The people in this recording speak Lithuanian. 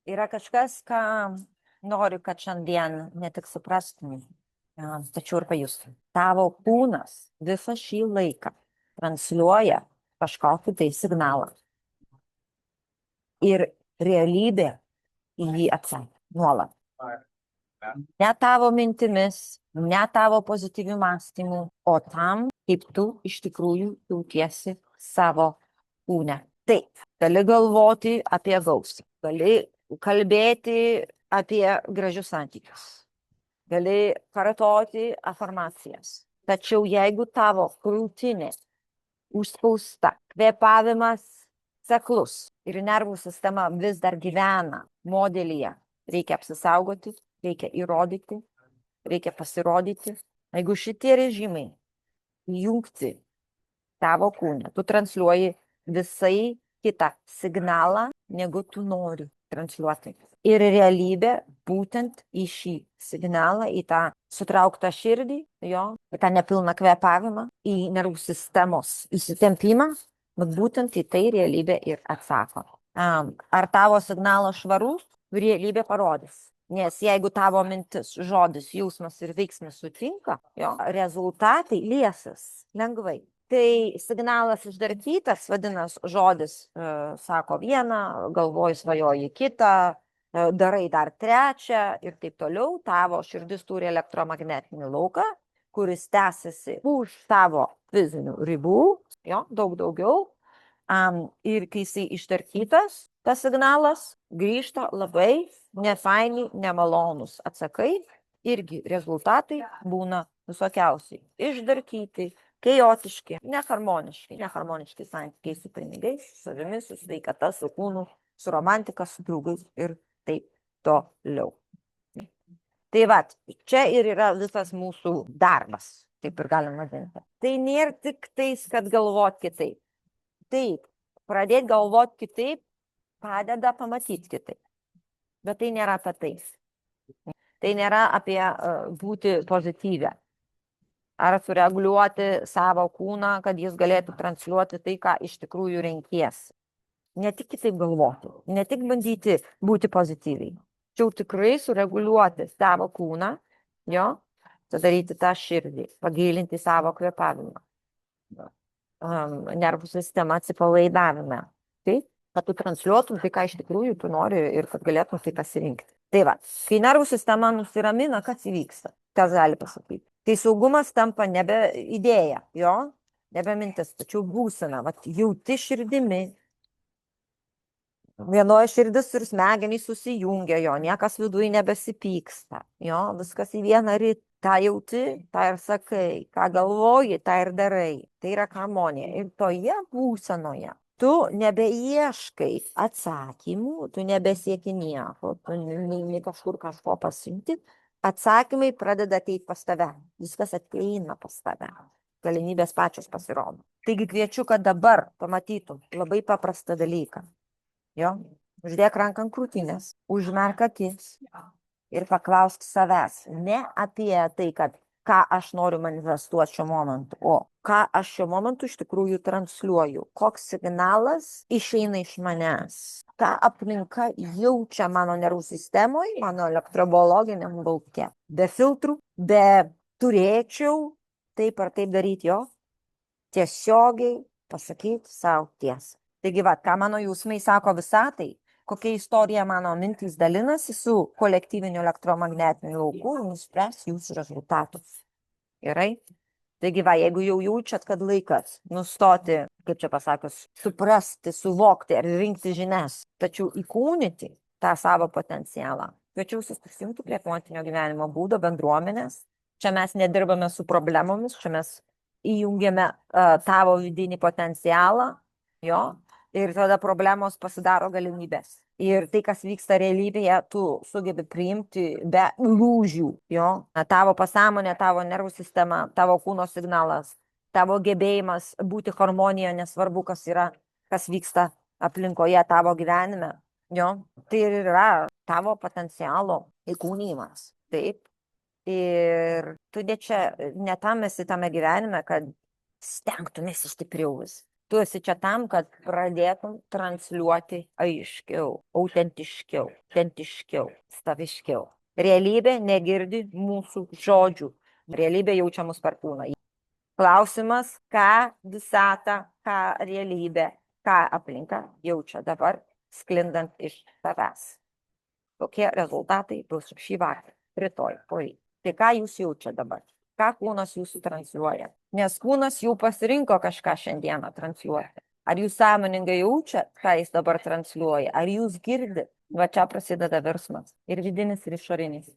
Yra kažkas, ką noriu, kad šiandien ne tik suprastum, tačiau ir pajustum. Tavo kūnas visą šį laiką transliuoja kažkokį tai signalą. Ir realybė į jį atsako nuolat. Ne tavo mintimis, ne tavo pozityvių mąstymų, o tam, kaip tu iš tikrųjų jautiesi savo kūne. Taip, gali galvoti apie gausą, gali kalbėti apie gražius santykius, gali kartoti afirmacijas. Tačiau jeigu tavo krūtinė užspausta, kvėpavimas seklus ir nervų sistema vis dar gyvena modelyje, reikia apsisaugoti, reikia įrodyti, reikia pasirodyti. Jeigu šitie režimai įjungti tavo kūne, tu transliuoji visai kitą signalą, negu tu nori transliuoti. Ir realybė būtent į šį signalą, į tą sutrauktą širdį, jo, į tą nepilną kvėpavimą, į nervų sistemos įsitempimą, bet būtent į tai realybė ir atsako. Ar tavo signalas švarus, realybė parodys. Nes jeigu tavo mintis, žodis, jausmas ir veiksmas sutinka, jo, rezultatai liesis lengvai. Tai signalas išdarkytas, vadinasi, žodis sako vieną, galvoj svajoji kitą, darai dar trečią ir taip toliau. Tavo širdis turi elektromagnetinį lauką, kuris tęsiasi už tavo fizinių ribų, jo, daug daugiau. Ir kai jisai išdarkytas, tas signalas grįžta labai nefaini, nemalonus atsakai, irgi rezultatai būna visokiausiai. Išdarkyti, chaotiški, neharmoniški santykiai su pinigais, su savimi, su sveikata, su kūnu, su romantika, su draugais ir taip toliau. Tai va, čia ir yra visas mūsų darbas, taip ir galim vadinti. Tai nėra tik tais, kad galvot kitaip. Taip, pradėti galvoti kitaip padeda pamatyti kitaip. Bet tai nėra apie tai. Tai nėra apie būti pozityvę. Ar sureguliuoti savo kūną, kad jis galėtų transliuoti tai, ką iš tikrųjų renkiesi. Ne tik kitaip galvoti, ne tik bandyti būti pozityviai. Tačiau tikrai sureguliuoti savo kūną, jo, sudaryti tą širdį, pagilinti savo kvėpavimą. Nervų sistema atsipalaidavime. Taip, kad tu transliuotum tai, ką iš tikrųjų tu nori ir kad galėtum tai pasirinkti. Tai va, kai nervų sistema nusiramina, kas įvyksta? Kas gali pasakyti? Tai saugumas tampa nebe idėja, jo, nebe mintis, tačiau būsena, va, jauti širdimi. Vienoje širdis ir smegenys susijungia, jo, niekas viduje nebesipyksta, jo, viskas į vieną ritmą. Ką jauti, tą ir sakai, ką galvoji, tą ir darai. Tai yra harmonija. Ir toje būsenoje tu nebeieškai atsakymų, tu nebesieki nieko, tu ne kažkur kažko pasimti. Atsakymai pradeda ateiti pas tave. Viskas ateina pas tave. Galimybės pačios pasirodo. Taigi kviečiu, kad dabar pamatytum labai paprastą dalyką. Jo? Uždėk ranką ant krūtinės, užmerk akis. Ir paklausk savęs, ne apie tai, kad ką aš noriu manifestuoti šiuo momentu, o ką aš šiuo momentu iš tikrųjų transliuoju, koks signalas išeina iš manęs, ką aplinka jaučia mano nervų sistemoje, mano elektrobiologiniam lauke. Be filtrų, be turėčiau taip ar taip daryti, jo, tiesiogiai pasakyti savo tiesą. Taigi, va, ką mano jausmai sako visatai, kokia istorija mano mintys dalinasi su kolektyviniu elektromagnetiniu lauku ir nuspręs jūsų rezultatus. Gerai? Taigi, va, jeigu jau jaučiat, kad laikas nustoti, kaip čia pasakius, suprasti, suvokti ar rinkti žinias, tačiau įkūnyti tą savo potencialą, kviečiu visus prisijungti prie kvantinio gyvenimo būdo bendruomenės. Čia mes nedirbame su problemomis, čia mes įjungiame tavo vidinį potencialą, jo, ir tada problemos pasidaro galimybės. Ir tai, kas vyksta realybėje, tu sugebi priimti be lūžių, jo. Tavo pasąmonė, tavo nervų sistema, tavo kūno signalas, tavo gebėjimas būti harmonijoje, nesvarbu, kas yra, kas vyksta aplinkoje tavo gyvenime, jo. Tai ir yra tavo potencialo įkūnymas. Taip. Ir tu ne tam esi tame gyvenime, kad stengtumėsi stipriau vis. Tu esi čia tam, kad pradėtum transliuoti aiškiau, autentiškiau, staviškiau. Realybė negirdi mūsų žodžių. Realybė jaučia mus per kūną. Klausimas, ką visata, ką realybė, ką aplinka jaučia dabar, sklindant iš tavęs. Kokie rezultatai bus šį vakarą, rytoj, poryt. Tai ką jūs jaučiate dabar? Ką kūnas jūsų transliuoja? Nes kūnas jau pasirinko kažką šiandieną transliuoti. Ar jūs sąmoningai jaučiat, ką jis dabar transliuoja? Ar jūs girdit? Va čia prasideda virsmas. Ir vidinis, ir išorinis.